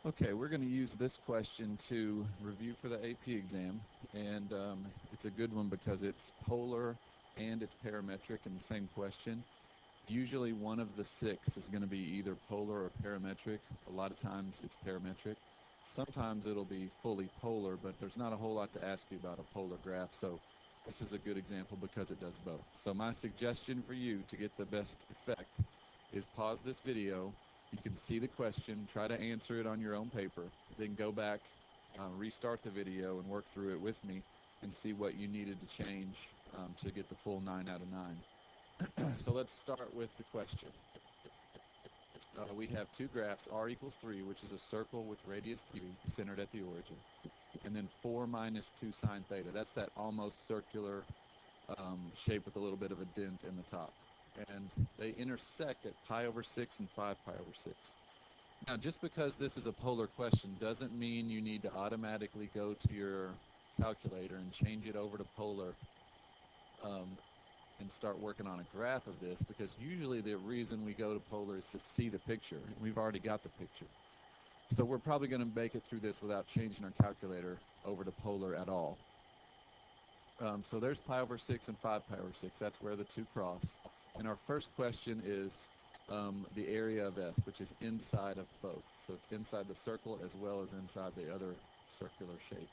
Okay, we're going to use this question to review for the AP exam, and it's a good one because it's polar and it's parametric in the same question. Usually one of the six is going to be either polar or parametric. A lot of times it's parametric. Sometimes it'll be fully polar, but there's not a whole lot to ask you about a polar graph, so this is a good example because it does both. So my suggestion for you to get the best effect is pause this video. You can see the question, try to answer it on your own paper, then go back, restart the video and work through it with me and see what you needed to change to get the full 9 out of 9. So let's start with the question. We have two graphs, r equals 3, which is a circle with radius 3 centered at the origin, and then 4 minus 2 sine theta. That's that almost circular shape with a little bit of a dent in the top. And they intersect at pi over 6 and 5 pi over 6. Now, just because this is a polar question doesn't mean you need to automatically go to your calculator and change it over to polar and start working on a graph of this, because usually the reason we go to polar is to see the picture, and we've already got the picture. So we're probably going to make it through this without changing our calculator over to polar at all. So there's pi over 6 and 5 pi over 6. That's where the two cross. And our first question is the area of S, which is inside of both. So it's inside the circle as well as inside the other circular shape.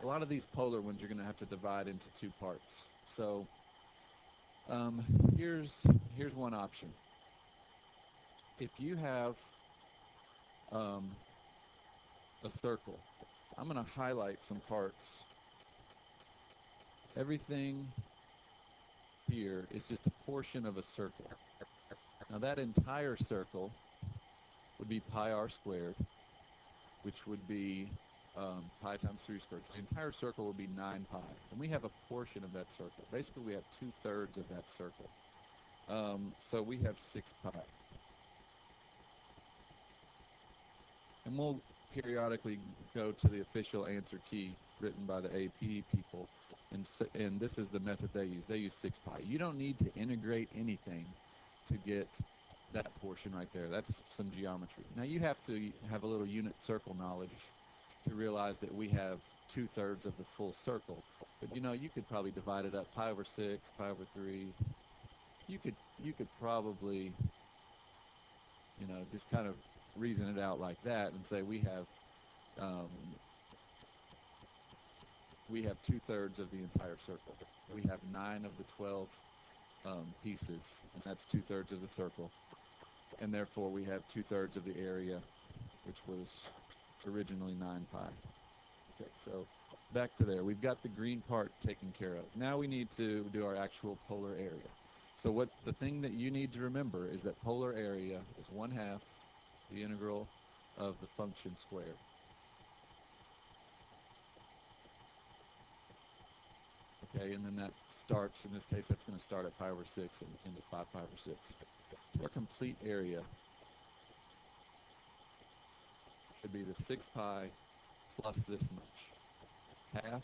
A lot of these polar ones you're going to have to divide into two parts. So here's one option. If you have a circle, I'm going to highlight some parts. Everything here is just a portion of a circle. Now that entire circle would be pi r squared, which would be pi times 3 squared. So the entire circle would be 9 pi. And we have a portion of that circle. Basically, we have 2/3 of that circle. So we have 6 pi. And we'll periodically go to the official answer key written by the AP people. And this is the method they use. They use 6 pi. You don't need to integrate anything to get that portion right there. That's some geometry. Now you have to have a little unit circle knowledge to realize that we have 2/3 of the full circle. But you know, you could probably divide it up, pi over 6, pi over 3. You could probably, you know, just kind of reason it out like that and say we have 2/3 of the entire circle. We have 9 of the 12 pieces, and that's 2/3 of the circle. And therefore we have 2/3 of the area, which was originally 9 pi. Okay, so back to there. We've got the green part taken care of. Now we need to do our actual polar area. So the thing that you need to remember is that polar area is 1/2 the integral of the function squared. Okay, and then that starts, in this case, that's going to start at pi over 6 and into 5 pi over 6. So our complete area should be the 6 pi plus this much. 1/2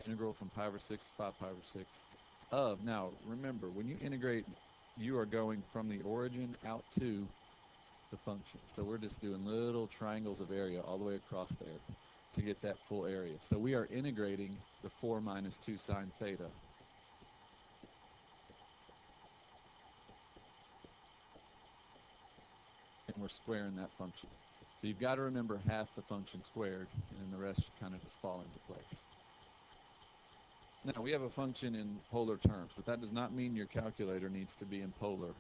integral from pi over 6 to 5 pi over 6 of, now remember, when you integrate, you are going from the origin out to the function. So we're just doing little triangles of area all the way across there to get that full area. So we are integrating the 4 minus 2 sine theta. And we're squaring that function. So you've got to remember half the function squared, and then the rest should kind of just fall into place. Now, we have a function in polar terms, but that does not mean your calculator needs to be in polar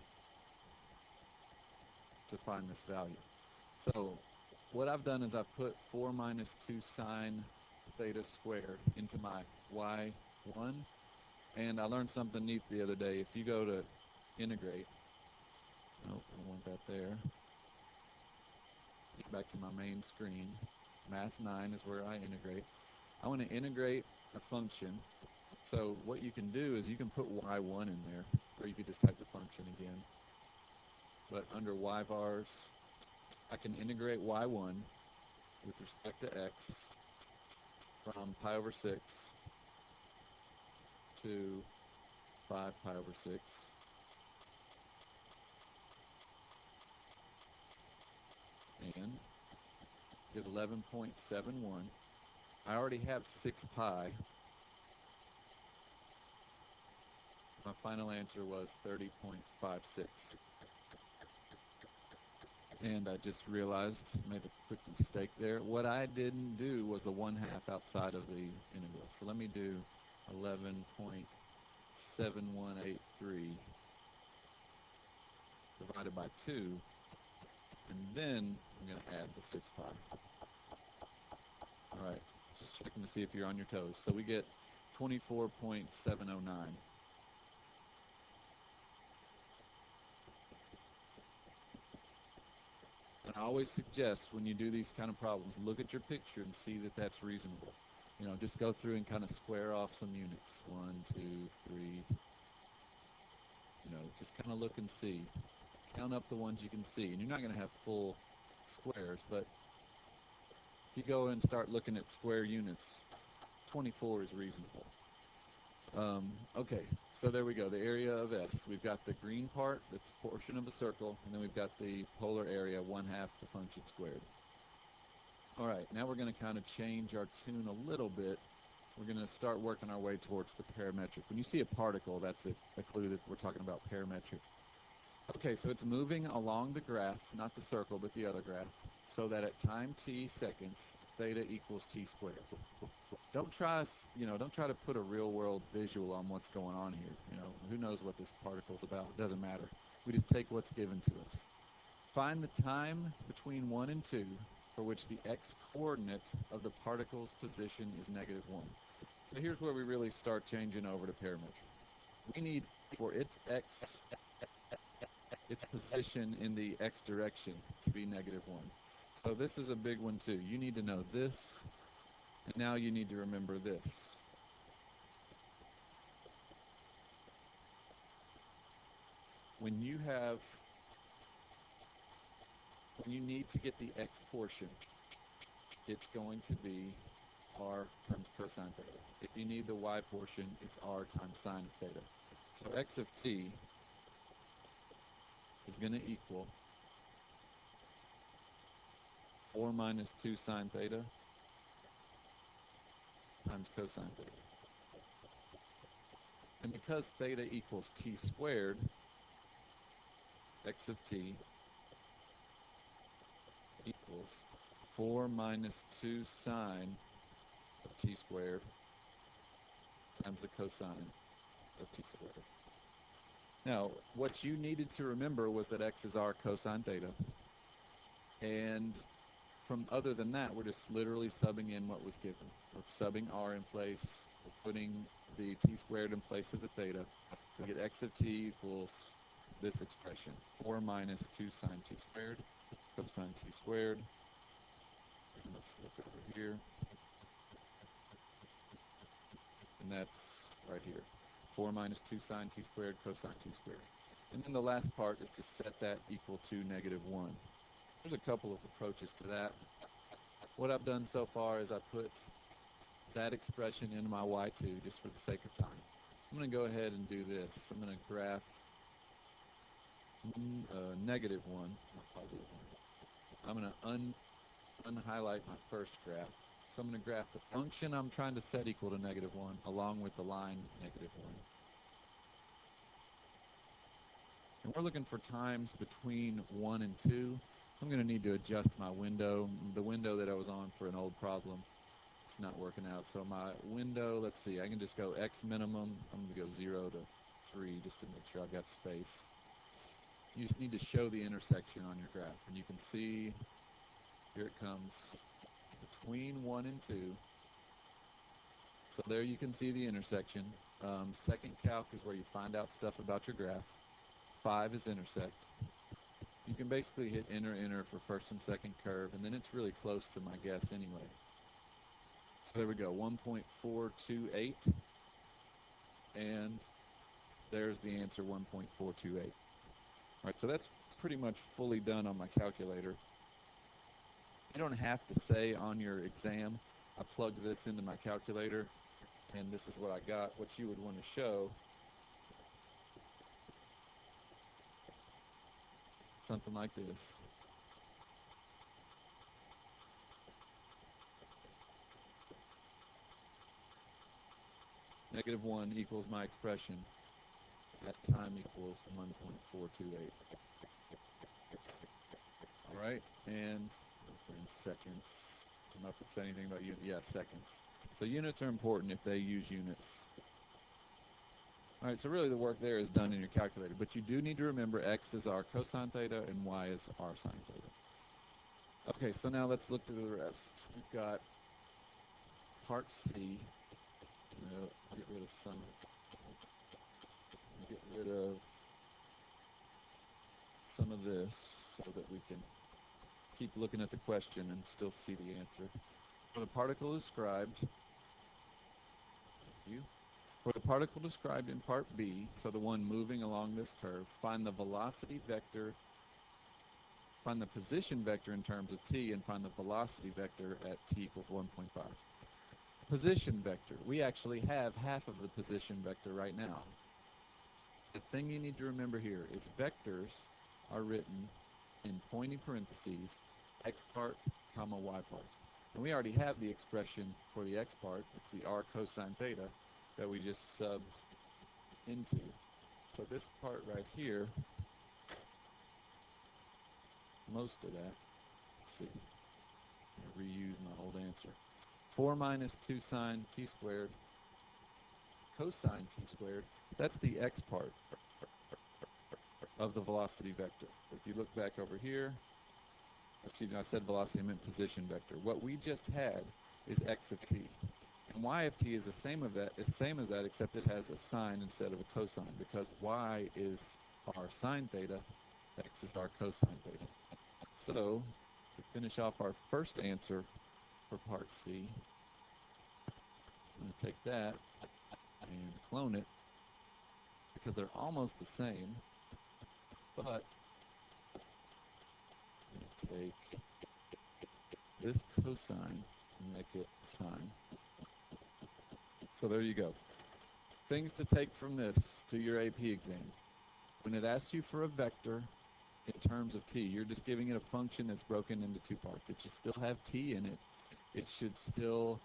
to find this value. So what I've done is I've put 4 minus 2 sine theta squared into my y1, and I learned something neat the other day. If you go to integrate, nope, I don't want that there. Get back to my main screen. Math 9 is where I integrate. I want to integrate a function. So what you can do is you can put y1 in there, or you could just type the function again. But under y vars, I can integrate y1 with respect to x from pi over 6 to 5 pi over 6. And get 11.71. I already have 6 pi. My final answer was 30.56. And I just realized, made a quick mistake there. What I didn't do was the 1/2 outside of the integral. So let me do 11.7183 divided by 2, and then I'm going to add the 6 pi. All right, just checking to see if you're on your toes. So we get 24.709. And I always suggest when you do these kind of problems, look at your picture and see that that's reasonable. You know, just go through and kind of square off some units. 1, 2, 3. You know, just kind of look and see. Count up the ones you can see. And you're not going to have full squares, but if you go and start looking at square units, 24 is reasonable. Okay, so there we go, the area of S. We've got the green part, that's a portion of a circle, and then we've got the polar area, 1/2 the function squared. All right, now we're going to kind of change our tune a little bit. We're going to start working our way towards the parametric. When you see a particle, that's a clue that we're talking about parametric. Okay, so it's moving along the graph, not the circle, but the other graph, so that at time t seconds, theta equals t squared. Don't try to put a real-world visual on what's going on here. You know, who knows what this particle's about? It doesn't matter. We just take what's given to us. Find the time between 1 and 2 for which the x-coordinate of the particle's position is -1. So here's where we really start changing over to parametric. We need for its position in the x direction to be -1. So this is a big one too. You need to know this, and now you need to remember this. When you need to get the x portion, it's going to be r times cosine theta. If you need the y portion, it's r times sine theta. So x of t is going to equal 4 minus 2 sine theta times cosine theta. And because theta equals t squared, x of t equals 4 minus 2 sine of t squared times the cosine of t squared. Now, what you needed to remember was that x is r cosine theta. And from other than that, we're just literally subbing in what was given. We're subbing r in place, we're putting the t squared in place of the theta. We get x of t equals this expression, 4 minus 2 sine t squared, cosine t squared. And let's look over here. And that's right here, 4 minus 2 sine t squared, cosine t squared. And then the last part is to set that equal to -1. There's a couple of approaches to that. What I've done so far is I put that expression into my y2 just for the sake of time. I'm going to go ahead and do this. I'm going to graph -1, not +1. I'm going to unhighlight my first graph. So I'm going to graph the function I'm trying to set equal to -1 along with the line -1. And we're looking for times between 1 and 2. So I'm going to need to adjust my window. The window that I was on for an old problem, it's not working out. So my window, let's see, I can just go x minimum. I'm going to go 0 to 3 just to make sure I've got space. You just need to show the intersection on your graph. And you can see, here it comes, between 1 and 2. So there you can see the intersection. Second calc is where you find out stuff about your graph. 5 is intersect. You can basically hit enter for first and second curve, and then it's really close to my guess anyway. So there we go, 1.428, and there's the answer, 1.428. All right, so that's pretty much fully done on my calculator. You don't have to say on your exam, I plugged this into my calculator, and this is what I got. What you would want to show, something like this. -1 equals my expression at time equals 1.428. All right, and in seconds. I don't know if it said anything about units. Yeah, seconds. So units are important if they use units. All right, so really the work there is done in your calculator, but you do need to remember x is our cosine theta and y is our sine theta. Okay, so now let's look through the rest. We've got part C. Get rid of some. Get rid of some of this so that we can keep looking at the question and still see the answer. For the particle described, for the particle described in part B, so the one moving along this curve, find the velocity vector, find the position vector in terms of t, and find the velocity vector at t equals 1.5. Position vector. We actually have half of the position vector right now. The thing you need to remember here is vectors are written in pointing parentheses, x part, comma, y part. And we already have the expression for the x part. It's the r cosine theta that we just subbed into. So this part right here, most of that, let's see, I'm going to reuse my old answer. 4 minus 2 sine t squared cosine t squared, that's the x part of the velocity vector. If you look back over here, excuse me, I said velocity, I meant position vector. What we just had is x of t. And y of t is the same as that, except it has a sine instead of a cosine, because y is our sine theta, x is our cosine theta. So, to finish off our first answer for part C, I'm going to take that and clone it, because they're almost the same, but take this cosine and make it sine. So there you go. Things to take from this to your AP exam. When it asks you for a vector in terms of t, you're just giving it a function that's broken into two parts. It should still have t in it. It should still,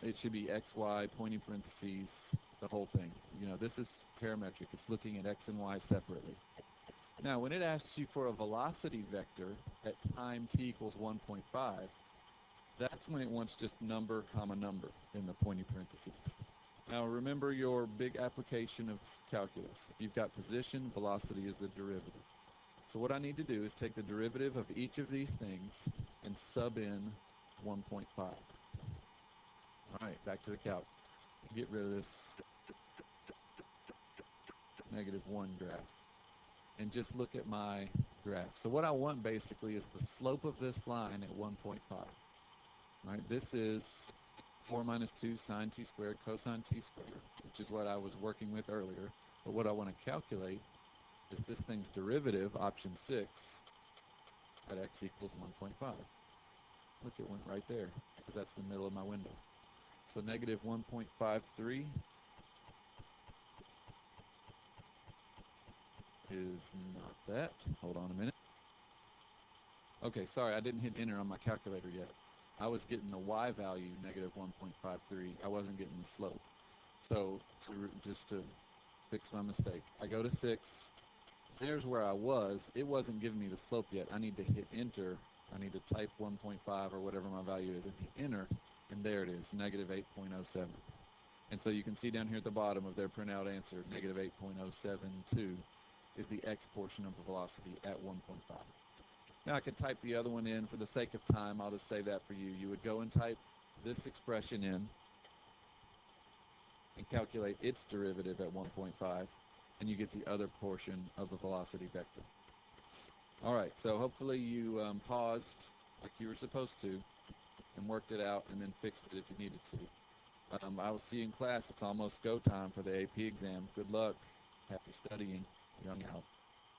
it should be x, y, pointing parentheses, the whole thing. You know, this is parametric. It's looking at x and y separately. Now, when it asks you for a velocity vector at time t equals 1.5, that's when it wants just number, comma, number in the pointing parentheses. Now, remember your big application of calculus. You've got position, velocity is the derivative. So what I need to do is take the derivative of each of these things and sub in 1.5. All right, back to the calc. Get rid of this -1 graph. And just look at my graph. So what I want basically is the slope of this line at 1.5. Right, this is 4 minus 2 sine t squared cosine t squared, which is what I was working with earlier. But what I want to calculate is this thing's derivative, option 6, at x equals 1.5. Look, it went right there, because that's the middle of my window. So -1.53 is not that. Hold on a minute. Okay, sorry, I didn't hit enter on my calculator yet. I was getting the y value, -1.53. I wasn't getting the slope. So just to fix my mistake, I go to 6. There's where I was. It wasn't giving me the slope yet. I need to hit enter. I need to type 1.5 or whatever my value is and hit enter. And there it is, -8.07. And so you can see down here at the bottom of their printout answer, -8.072 is the x portion of the velocity at 1.5. Now I could type the other one in. For the sake of time, I'll just say that for you. You would go and type this expression in and calculate its derivative at 1.5, and you get the other portion of the velocity vector. All right, so hopefully you paused like you were supposed to and worked it out and then fixed it if you needed to. I will see you in class. It's almost go time for the AP exam. Good luck. Happy studying. Young out.